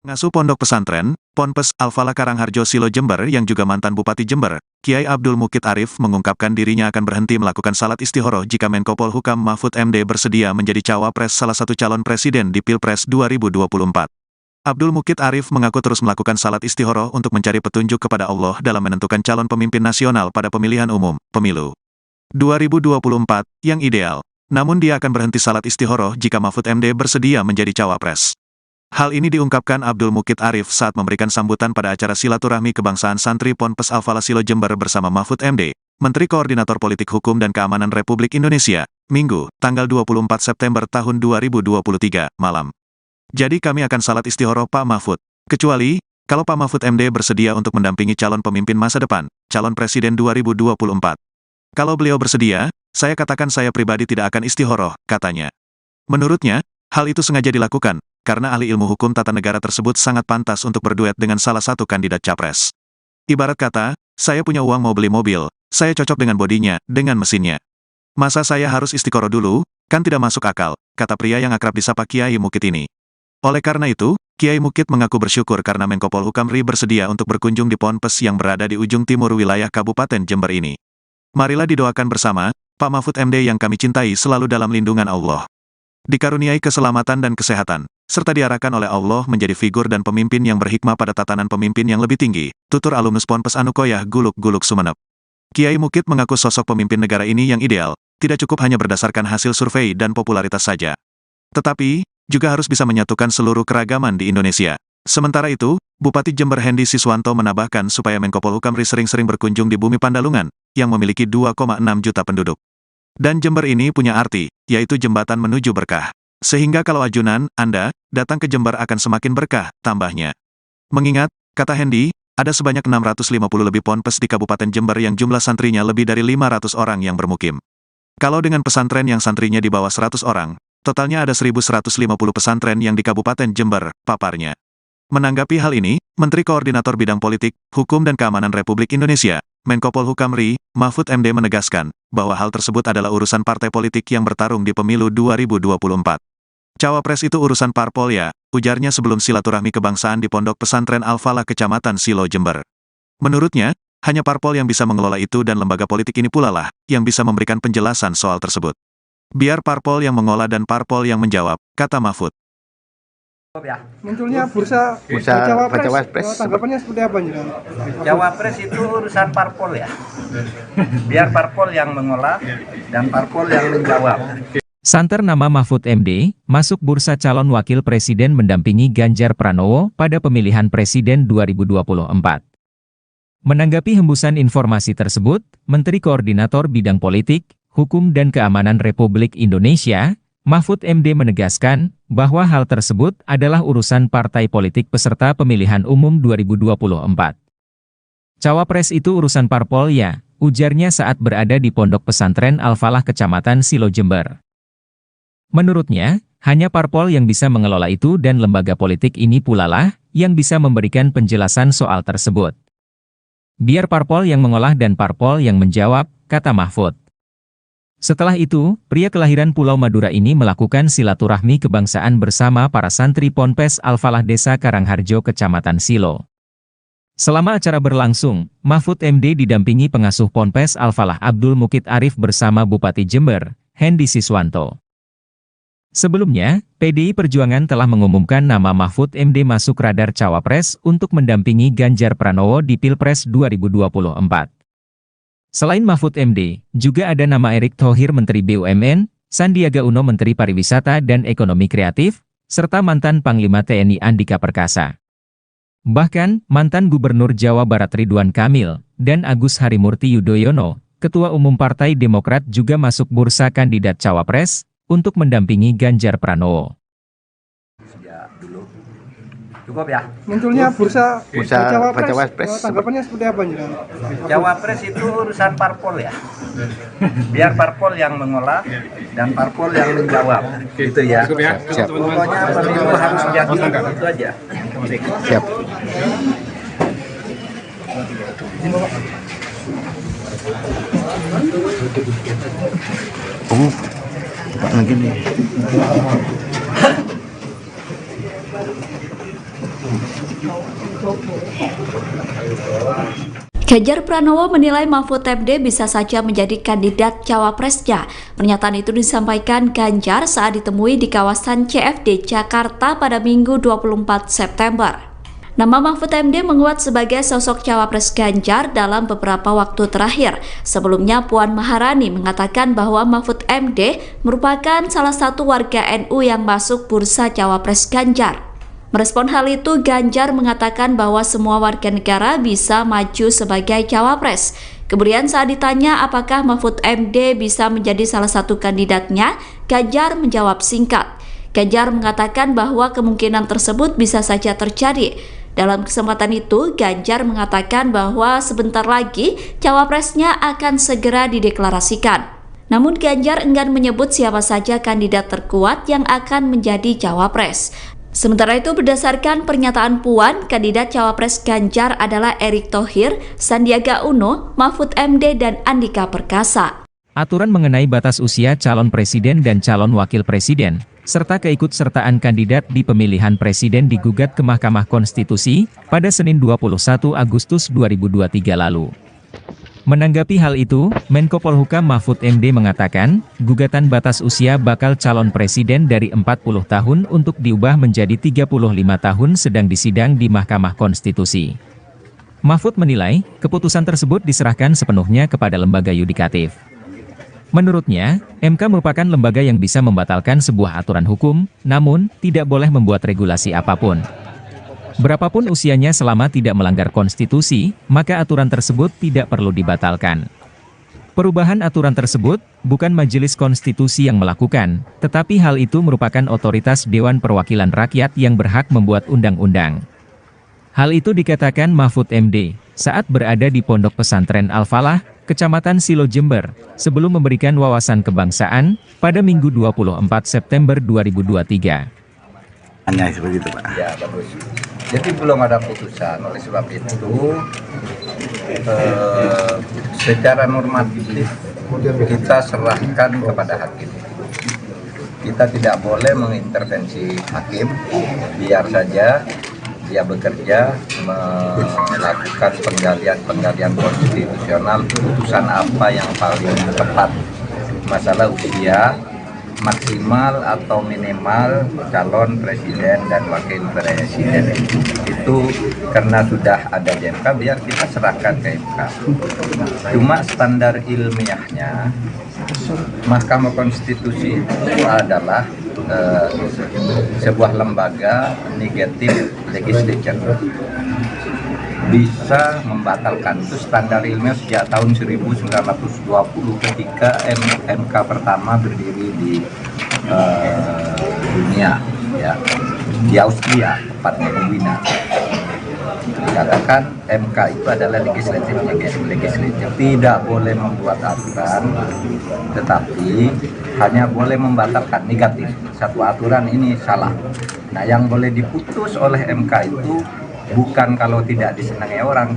Ngasuh Pondok Pesantren, Ponpes Al-Falah Karangharjo Silo Jember yang juga mantan Bupati Jember, Kiai Abdul Mukid Arif mengungkapkan dirinya akan berhenti melakukan salat istikharah jika Menko Polhukam Mahfud MD bersedia menjadi cawapres salah satu calon presiden di Pilpres 2024. Abdul Mukid Arif mengaku terus melakukan salat istikharah untuk mencari petunjuk kepada Allah dalam menentukan calon pemimpin nasional pada pemilihan umum, pemilu 2024, yang ideal. Namun dia akan berhenti salat istikharah jika Mahfud MD bersedia menjadi cawapres. Hal ini diungkapkan Abdul Mukid Arif saat memberikan sambutan pada acara silaturahmi kebangsaan santri Ponpes Al-Falah Silo Jember bersama Mahfud MD, Menteri Koordinator Politik Hukum dan Keamanan Republik Indonesia, Minggu, tanggal 24 September tahun 2023, malam. Jadi kami akan salat istikharah Pak Mahfud. Kecuali, kalau Pak Mahfud MD bersedia untuk mendampingi calon pemimpin masa depan, calon presiden 2024. Kalau beliau bersedia, saya katakan saya pribadi tidak akan istikharah, katanya. Menurutnya, hal itu sengaja dilakukan, karena ahli ilmu hukum tata negara tersebut sangat pantas untuk berduet dengan salah satu kandidat capres. Ibarat kata, saya punya uang mau beli mobil, saya cocok dengan bodinya, dengan mesinnya. Masa saya harus istikharah dulu, kan tidak masuk akal, kata pria yang akrab disapa Kiai Mukid ini. Oleh karena itu, Kiai Mukid mengaku bersyukur karena Menko Polhukam RI bersedia untuk berkunjung di Ponpes yang berada di ujung timur wilayah Kabupaten Jember ini. Marilah didoakan bersama, Pak Mahfud MD yang kami cintai selalu dalam lindungan Allah. Dikaruniai keselamatan dan kesehatan, serta diarahkan oleh Allah menjadi figur dan pemimpin yang berhikmah pada tatanan pemimpin yang lebih tinggi, tutur alumnus Ponpes Anukoyah Guluk-Guluk Sumeneb. Kiai Mukid mengaku sosok pemimpin negara ini yang ideal, tidak cukup hanya berdasarkan hasil survei dan popularitas saja. Tetapi, juga harus bisa menyatukan seluruh keragaman di Indonesia. Sementara itu, Bupati Jember Hendy Siswanto menambahkan supaya Menko Polhukam RI sering-sering berkunjung di Bumi Pandalungan, yang memiliki 2,6 juta penduduk. Dan Jember ini punya arti, yaitu jembatan menuju berkah. Sehingga kalau ajunan, Anda, datang ke Jember akan semakin berkah, tambahnya. Mengingat, kata Hendy, ada sebanyak 650 lebih ponpes di Kabupaten Jember yang jumlah santrinya lebih dari 500 orang yang bermukim. Kalau dengan pesantren yang santrinya di bawah 100 orang, totalnya ada 1.150 pesantren yang di Kabupaten Jember, paparnya. Menanggapi hal ini, Menteri Koordinator Bidang Politik, Hukum dan Keamanan Republik Indonesia, Menko Polhukam RI, Mahfud MD menegaskan, bahwa hal tersebut adalah urusan partai politik yang bertarung di pemilu 2024. Cawapres itu urusan parpol ya, ujarnya sebelum silaturahmi kebangsaan di Pondok Pesantren Al-Falah Kecamatan Silo Jember. Menurutnya, hanya parpol yang bisa mengelola itu dan lembaga politik ini pula lah, yang bisa memberikan penjelasan soal tersebut. Biar parpol yang mengolah dan parpol yang menjawab, kata Mahfud. Munculnya bursa Cawapres, tanggapannya seperti apa nih? Cawapres itu urusan parpol ya. Biar parpol yang mengolah dan parpol yang menjawab. Santer nama Mahfud MD, masuk bursa calon wakil presiden mendampingi Ganjar Pranowo pada pemilihan presiden 2024. Menanggapi hembusan informasi tersebut, Menteri Koordinator Bidang Politik, Hukum dan Keamanan Republik Indonesia, Mahfud MD menegaskan bahwa hal tersebut adalah urusan partai politik peserta pemilihan umum 2024. Cawapres itu urusan parpol ya, ujarnya saat berada di Pondok Pesantren Al-Falah Kecamatan Silo Jember. Menurutnya, hanya parpol yang bisa mengelola itu dan lembaga politik ini pula lah yang bisa memberikan penjelasan soal tersebut. Biar parpol yang mengolah dan parpol yang menjawab, kata Mahfud. Setelah itu, pria kelahiran Pulau Madura ini melakukan silaturahmi kebangsaan bersama para santri Ponpes Al-Falah Desa Karangharjo Kecamatan Silo. Selama acara berlangsung, Mahfud MD didampingi pengasuh Ponpes Al-Falah Abdul Mukid Arif bersama Bupati Jember, Hendy Siswanto. Sebelumnya, PDI Perjuangan telah mengumumkan nama Mahfud MD masuk radar Cawapres untuk mendampingi Ganjar Pranowo di Pilpres 2024. Selain Mahfud MD, juga ada nama Erick Thohir Menteri BUMN, Sandiaga Uno Menteri Pariwisata dan Ekonomi Kreatif, serta mantan Panglima TNI Andika Perkasa. Bahkan, mantan Gubernur Jawa Barat Ridwan Kamil, dan Agus Harimurti Yudhoyono, Ketua Umum Partai Demokrat juga masuk bursa kandidat Cawapres, untuk mendampingi Ganjar Pranowo. Cukup ya. Munculnya bursa Cawapres, tanggapannya seperti apa nih? Cawapres itu urusan parpol ya. Biar parpol yang mengolah dan parpol yang menjawab. Gitu ya. Siap. Pokoknya pemilu harus jadi itu aja. Siap. Pak lagi nih. Ganjar Pranowo menilai Mahfud MD bisa saja menjadi kandidat cawapresnya. Pernyataan itu disampaikan Ganjar saat ditemui di kawasan CFD Jakarta pada Minggu 24 September. Nama Mahfud MD menguat sebagai sosok cawapres Ganjar dalam beberapa waktu terakhir. Sebelumnya Puan Maharani mengatakan bahwa Mahfud MD merupakan salah satu warga NU yang masuk bursa cawapres Ganjar. Merespon hal itu, Ganjar mengatakan bahwa semua warga negara bisa maju sebagai cawapres. Kemudian saat ditanya apakah Mahfud MD bisa menjadi salah satu kandidatnya, Ganjar menjawab singkat. Ganjar mengatakan bahwa kemungkinan tersebut bisa saja terjadi. Dalam kesempatan itu, Ganjar mengatakan bahwa sebentar lagi cawapresnya akan segera dideklarasikan. Namun Ganjar enggan menyebut siapa saja kandidat terkuat yang akan menjadi cawapres. Sementara itu, berdasarkan pernyataan Puan, kandidat cawapres Ganjar adalah Erick Thohir, Sandiaga Uno, Mahfud MD, dan Andika Perkasa. Aturan mengenai batas usia calon presiden dan calon wakil presiden, serta keikutsertaan kandidat di pemilihan presiden digugat ke Mahkamah Konstitusi pada Senin 21 Agustus 2023 lalu. Menanggapi hal itu, Menko Polhukam Mahfud MD mengatakan, gugatan batas usia bakal calon presiden dari 40 tahun untuk diubah menjadi 35 tahun sedang disidang di Mahkamah Konstitusi. Mahfud menilai, keputusan tersebut diserahkan sepenuhnya kepada lembaga yudikatif. Menurutnya, MK merupakan lembaga yang bisa membatalkan sebuah aturan hukum, namun tidak boleh membuat regulasi apapun. Berapapun usianya selama tidak melanggar konstitusi, maka aturan tersebut tidak perlu dibatalkan. Perubahan aturan tersebut bukan Majelis Konstitusi yang melakukan, tetapi hal itu merupakan otoritas Dewan Perwakilan Rakyat yang berhak membuat undang-undang. Hal itu dikatakan Mahfud MD saat berada di Pondok Pesantren Al-Falah, Kecamatan Silo Jember, sebelum memberikan wawasan kebangsaan pada Minggu 24 September 2023. Hanya seperti itu, Pak. Ya, bagus. Jadi belum ada putusan, oleh sebab itu secara normatif kita serahkan kepada hakim. Kita tidak boleh mengintervensi hakim, biar saja dia bekerja melakukan penggalian konstitusional, putusan apa yang paling tepat. Masalah usia maksimal atau minimal calon presiden dan wakil presiden itu karena sudah ada di MK, biar kita serahkan ke MK. Cuma standar ilmiahnya Mahkamah Konstitusi itu adalah sebuah lembaga negatif legislature, bisa membatalkan. Itu standar ilmiah sejak tahun 1920 ketika MK pertama berdiri di dunia, ya, di Austria, tepatnya di Wina. Dikatakan MK itu adalah legislatif, tidak boleh membuat aturan, tetapi hanya boleh membatalkan negatif. Satu aturan ini salah. Nah, yang boleh diputus oleh MK itu bukan kalau tidak disenangi orang,